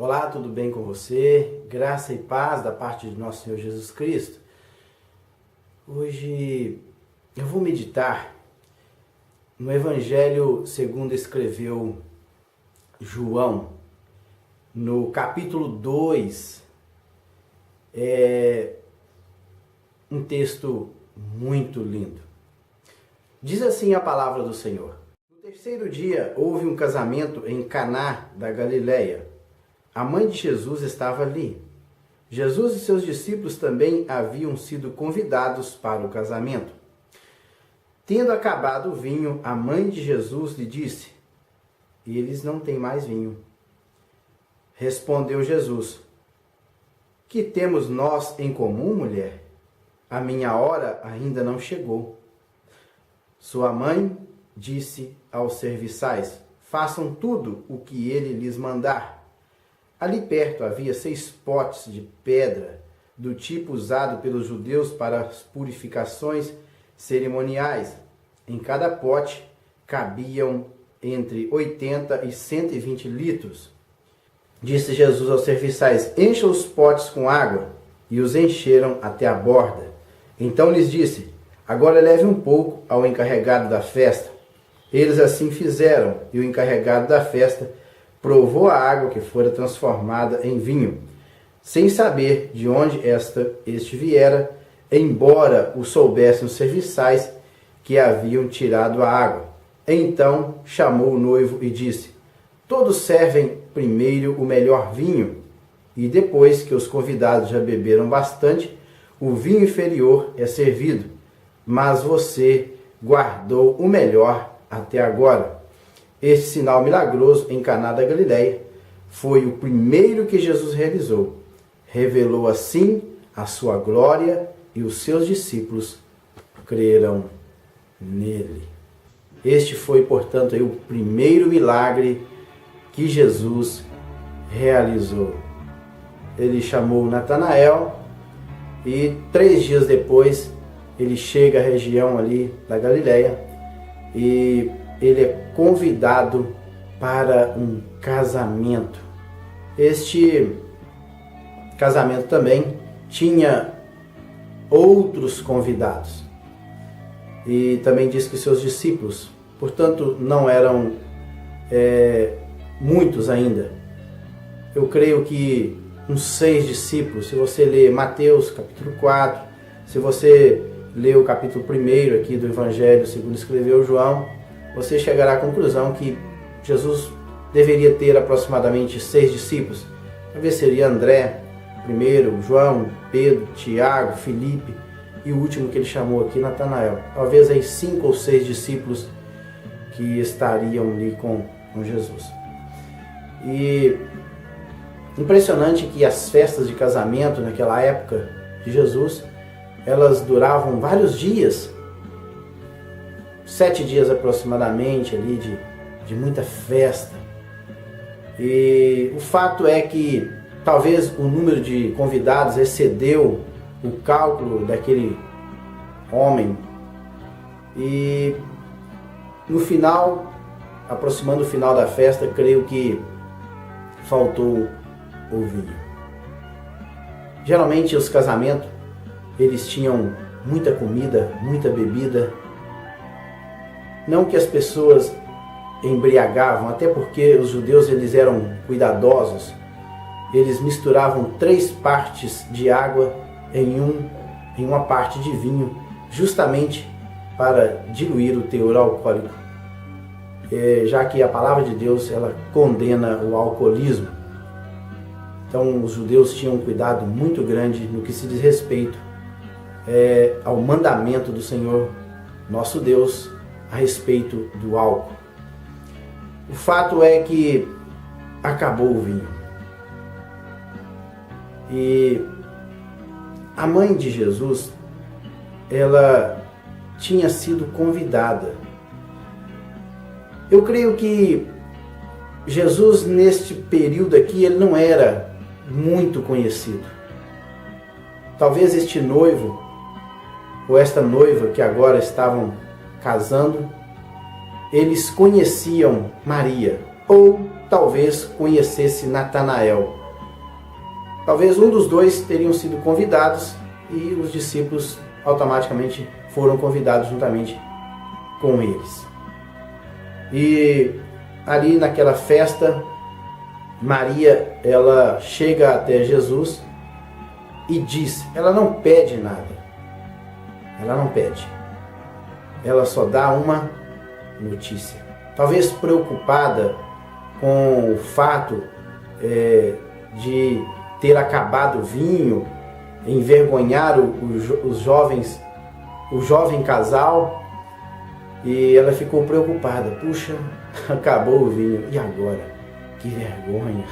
Olá, tudo bem com você? Graça e paz da parte de nosso Senhor Jesus Cristo. Hoje eu vou meditar no Evangelho segundo escreveu João, no capítulo 2. É um texto muito lindo. Diz assim a palavra do Senhor. No terceiro dia houve um casamento em Caná da Galileia. A mãe de Jesus estava ali. Jesus e seus discípulos também haviam sido convidados para o casamento. Tendo acabado o vinho, a mãe de Jesus lhe disse: "Eles não têm mais vinho." Respondeu Jesus: "Que temos nós em comum, mulher? A minha hora ainda não chegou." Sua mãe disse aos serviçais: "Façam tudo o que ele lhes mandar." Ali perto havia 6 potes de pedra, do tipo usado pelos judeus para as purificações cerimoniais. Em cada pote cabiam entre 80 e 120 litros. Disse Jesus aos serviçais: "Encham os potes com água." E os encheram até a borda. Então lhes disse: "Agora leve um pouco ao encarregado da festa." Eles assim fizeram, e o encarregado da festa provou a água que fora transformada em vinho, sem saber de onde este viera, embora o soubessem os serviçais que haviam tirado a água. Então chamou o noivo e disse: "Todos servem primeiro o melhor vinho, e depois que os convidados já beberam bastante, o vinho inferior é servido. Mas você guardou o melhor até agora." Este sinal milagroso em Caná da Galileia foi o primeiro que Jesus realizou. Revelou assim a sua glória e os seus discípulos creram nele. Este foi, portanto, o primeiro milagre que Jesus realizou. Ele chamou Natanael e 3 dias depois ele chega à região ali da Galileia e ele é convidado para um casamento. Este casamento também tinha outros convidados. E também diz que seus discípulos, portanto, não eram muitos ainda. Eu creio que uns 6 discípulos. Se você ler Mateus capítulo 4, se você ler o capítulo 1 aqui do Evangelho segundo escreveu João, você chegará à conclusão que Jesus deveria ter aproximadamente 6 discípulos. Talvez seria André primeiro, João, Pedro, Tiago, Filipe e o último que ele chamou aqui, Natanael. Talvez aí 5 ou 6 discípulos que estariam ali com Jesus. E impressionante que as festas de casamento naquela época de Jesus, elas duravam vários dias. 7 dias aproximadamente ali de muita festa. E o fato é que talvez o número de convidados excedeu o cálculo daquele homem. E no final, aproximando o final da festa, creio que faltou o vinho. Geralmente os casamentos, eles tinham muita comida, muita bebida. Não que as pessoas embriagavam, até porque os judeus eles eram cuidadosos. Eles misturavam 3 partes de água em uma parte de vinho, justamente para diluir o teor alcoólico. Já que a palavra de Deus ela condena o alcoolismo. Então os judeus tinham um cuidado muito grande no que se diz respeito ao mandamento do Senhor, nosso Deus, a respeito do álcool. O fato é que acabou o vinho. E a mãe de Jesus, ela tinha sido convidada. Eu creio que Jesus, neste período aqui, ele não era muito conhecido. Talvez este noivo, ou esta noiva que agora estavam casando, eles conheciam Maria, ou talvez conhecesse Natanael. Talvez um dos dois teriam sido convidados e os discípulos automaticamente foram convidados juntamente com eles. E ali naquela festa, Maria, ela chega até Jesus e diz, ela não pede nada, ela não pede, ela só dá uma notícia. Talvez preocupada com o fato de ter acabado o vinho, envergonhar o jovem casal, e ela ficou preocupada. Puxa, acabou o vinho, e agora? Que vergonha!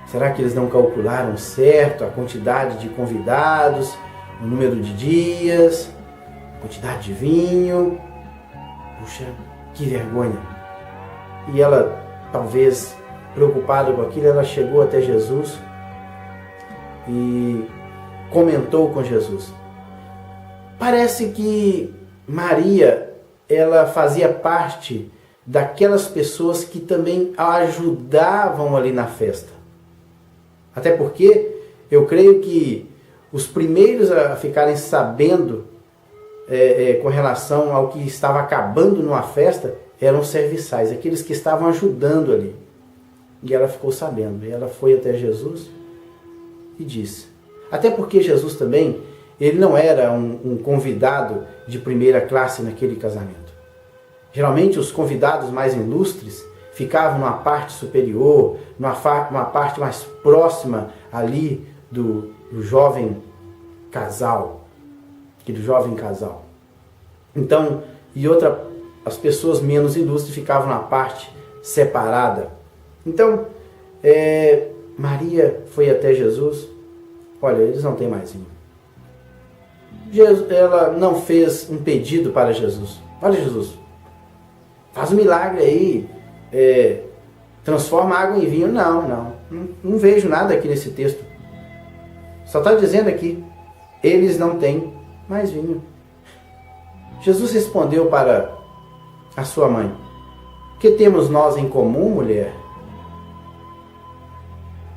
Será que eles não calcularam certo a quantidade de convidados, o número de dias, a quantidade de vinho? Puxa, que vergonha! E ela, talvez preocupada com aquilo, ela chegou até Jesus e comentou com Jesus. Parece que Maria, ela fazia parte daquelas pessoas que também a ajudavam ali na festa. Até porque eu creio que os primeiros a ficarem sabendo com relação ao que estava acabando numa festa eram os serviçais, aqueles que estavam ajudando ali. E ela ficou sabendo, e ela foi até Jesus e disse. Até porque Jesus também, ele não era um convidado de primeira classe naquele casamento. Geralmente os convidados mais ilustres ficavam numa parte superior, numa parte mais próxima ali do jovem casal. Então, as pessoas menos ilustres ficavam na parte separada. Então, Maria foi até Jesus. Olha, eles não têm mais vinho. Ela não fez um pedido para Jesus. Olha, Jesus, faz um milagre aí, transforma água em vinho. Não vejo nada aqui nesse texto. Só está dizendo aqui, eles não têm mais vinho. Jesus respondeu para a sua mãe, que temos nós em comum, mulher?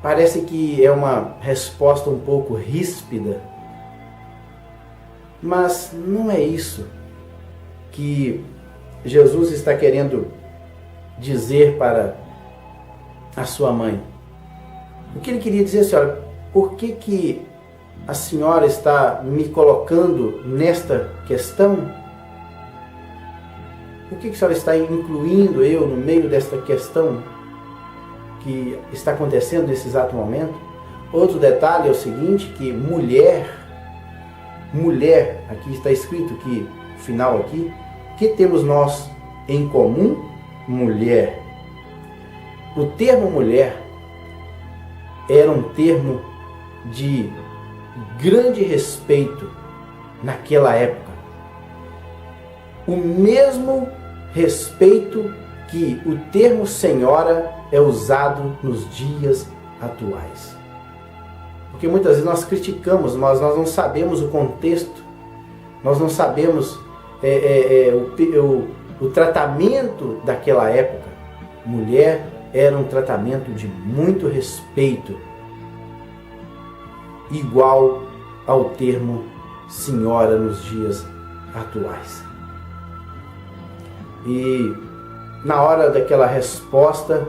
Parece que é uma resposta um pouco ríspida, mas não é isso que Jesus está querendo dizer para a sua mãe. O que ele queria dizer, senhora, por que a senhora está me colocando nesta questão? Por que a senhora está incluindo eu no meio desta questão que está acontecendo nesse exato momento? Outro detalhe é o seguinte, que mulher, aqui está escrito que, final aqui, que temos nós em comum? Mulher. O termo mulher era um termo de grande respeito naquela época. O mesmo respeito que o termo senhora é usado nos dias atuais. Porque muitas vezes nós criticamos, mas nós não sabemos o contexto, nós não sabemos o tratamento daquela época. Mulher era um tratamento de muito respeito, igual ao termo senhora nos dias atuais. E na hora daquela resposta,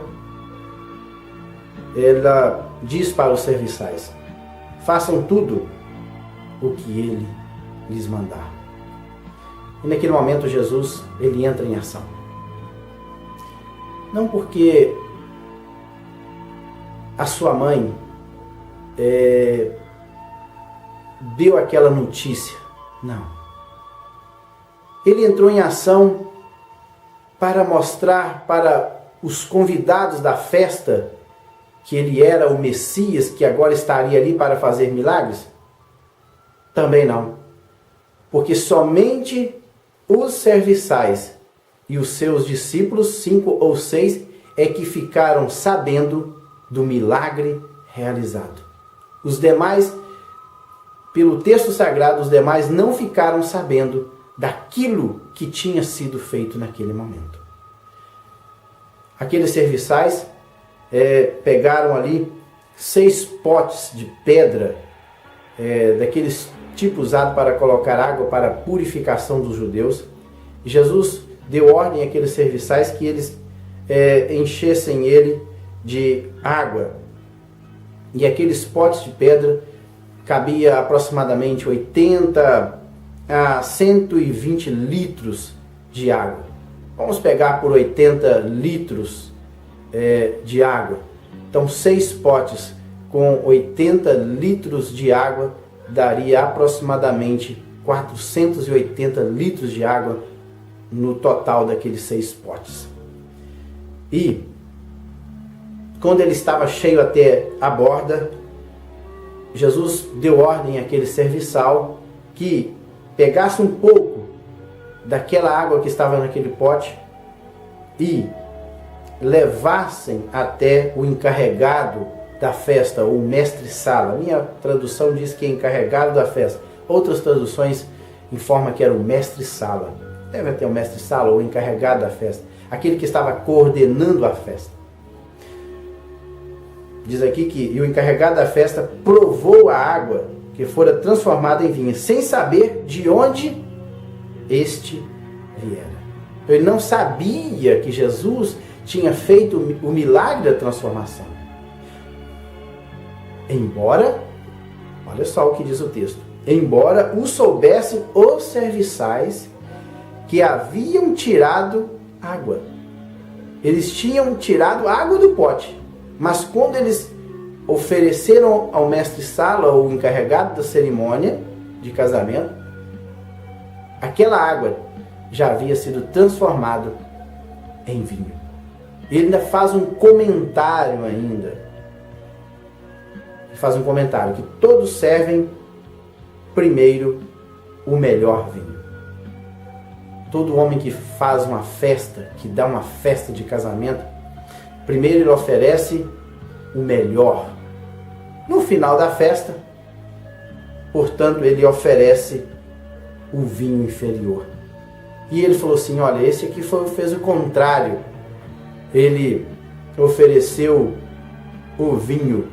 ela diz para os serviçais, façam tudo o que ele lhes mandar. E naquele momento Jesus, ele entra em ação. Não porque a sua mãe deu aquela notícia, não. Ele entrou em ação para mostrar para os convidados da festa que ele era o Messias, que agora estaria ali para fazer milagres? Também não. Porque somente os serviçais e os seus discípulos, 5 ou 6, é que ficaram sabendo do milagre realizado. Os demais, pelo texto sagrado, os demais não ficaram sabendo daquilo que tinha sido feito naquele momento. aqueles serviçais pegaram ali 6 potes de pedra, daqueles tipo usado para colocar água para a purificação dos judeus. E Jesus deu ordem àqueles serviçais que eles enchessem ele de água. E aqueles potes de pedra cabia aproximadamente 80 a 120 litros de água. Vamos pegar por 80 litros de água. Então 6 potes com 80 litros de água daria aproximadamente 480 litros de água no total daqueles 6 potes. E quando ele estava cheio até a borda, Jesus deu ordem àquele serviçal que pegasse um pouco daquela água que estava naquele pote e levassem até o encarregado da festa, ou mestre-sala. Minha tradução diz que é encarregado da festa. Outras traduções informam que era o mestre-sala. Deve ter um mestre-sala ou encarregado da festa. Aquele que estava coordenando a festa. Diz aqui que o encarregado da festa provou a água que fora transformada em vinho, sem saber de onde este viera. Ele não sabia que Jesus tinha feito o milagre da transformação. Embora, olha só o que diz o texto, embora o soubessem os serviçais que haviam tirado água. Eles tinham tirado água do pote, mas quando eles ofereceram ao mestre-sala, ou encarregado da cerimônia de casamento, aquela água já havia sido transformada em vinho. Ele ainda faz um comentário que todos servem primeiro o melhor vinho. Todo homem que faz uma festa, que dá uma festa de casamento, primeiro ele oferece o melhor. No final da festa, portanto, ele oferece o vinho inferior. E ele falou assim, olha, esse aqui fez o contrário. Ele ofereceu o vinho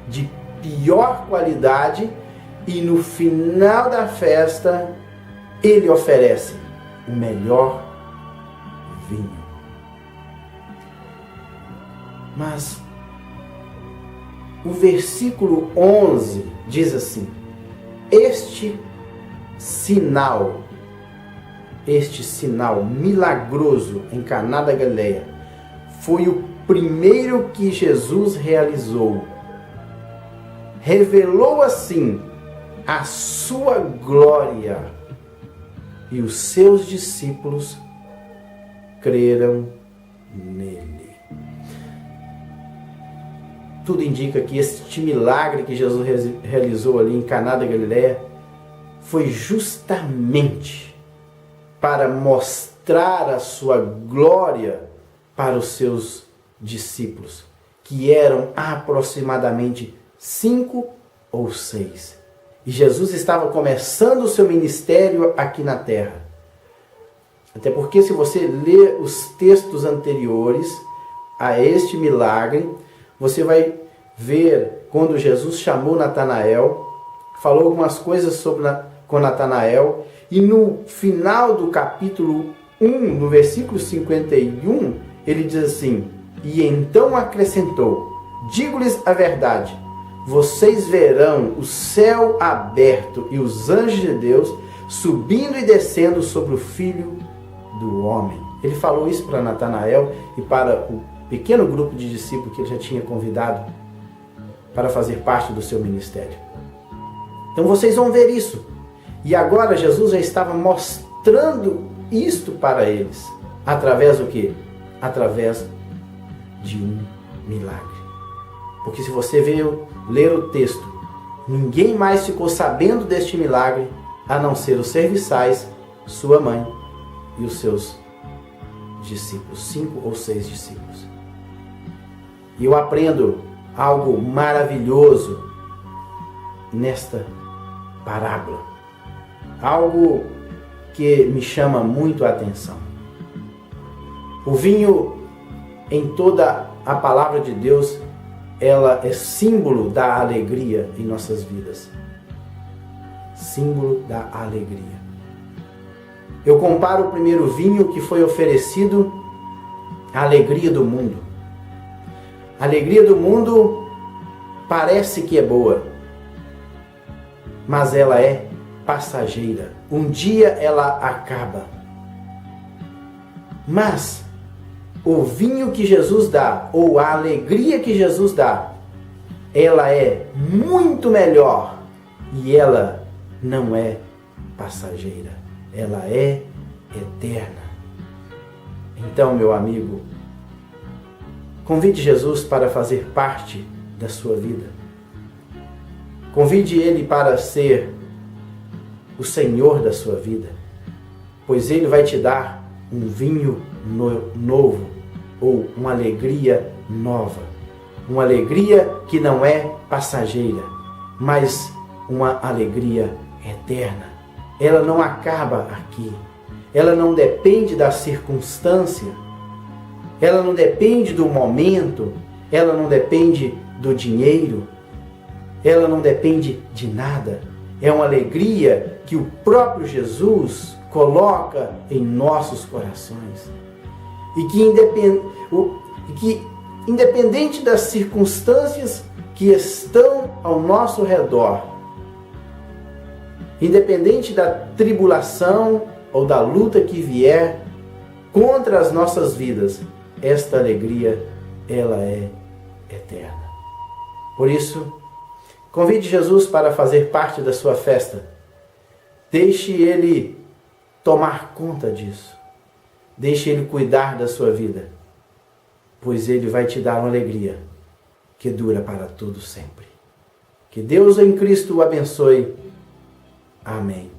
de pior qualidade e no final da festa ele oferece o melhor vinho. Mas o versículo 11 diz assim: este sinal milagroso em Caná da Galileia foi o primeiro que Jesus realizou. Revelou assim a sua glória e os seus discípulos creram nele. Tudo indica que este milagre que Jesus realizou ali em Caná da Galileia foi justamente para mostrar a sua glória para os seus discípulos, que eram aproximadamente 5 ou 6. E Jesus estava começando o seu ministério aqui na terra. Até porque se você ler os textos anteriores a este milagre, você vai ver quando Jesus chamou Natanael, falou algumas coisas com Natanael, e no final do capítulo 1, no versículo 51, ele diz assim: e então acrescentou, digo-lhes a verdade, vocês verão o céu aberto e os anjos de Deus subindo e descendo sobre o Filho do Homem. Ele falou isso para Natanael e para o pequeno grupo de discípulos que ele já tinha convidado para fazer parte do seu ministério. Então vocês vão ver isso. E agora Jesus já estava mostrando isto para eles. Através do quê? Através de um milagre. Porque se você ler o texto, ninguém mais ficou sabendo deste milagre, a não ser os serviçais, sua mãe e os seus discípulos, 5 ou 6 discípulos. E eu aprendo algo maravilhoso nesta parábola. Algo que me chama muito a atenção. O vinho em toda a palavra de Deus, ela é símbolo da alegria em nossas vidas. Símbolo da alegria. Eu comparo o primeiro vinho que foi oferecido à alegria do mundo. A alegria do mundo parece que é boa, mas ela é passageira. Um dia ela acaba. Mas o vinho que Jesus dá, ou a alegria que Jesus dá, ela é muito melhor e ela não é passageira. Ela é eterna. Então, meu amigo, convide Jesus para fazer parte da sua vida. Convide Ele para ser o Senhor da sua vida, pois Ele vai te dar um vinho novo, ou uma alegria nova. Uma alegria que não é passageira, mas uma alegria eterna. Ela não acaba aqui. Ela não depende da circunstância. Ela não depende do momento. Ela não depende do dinheiro. Ela não depende de nada. É uma alegria que o próprio Jesus coloca em nossos corações. E que independente das circunstâncias que estão ao nosso redor, independente da tribulação ou da luta que vier contra as nossas vidas, esta alegria, ela é eterna. Por isso, convide Jesus para fazer parte da sua festa. Deixe Ele tomar conta disso. Deixe Ele cuidar da sua vida, pois Ele vai te dar uma alegria que dura para todo sempre. Que Deus em Cristo o abençoe. Amém.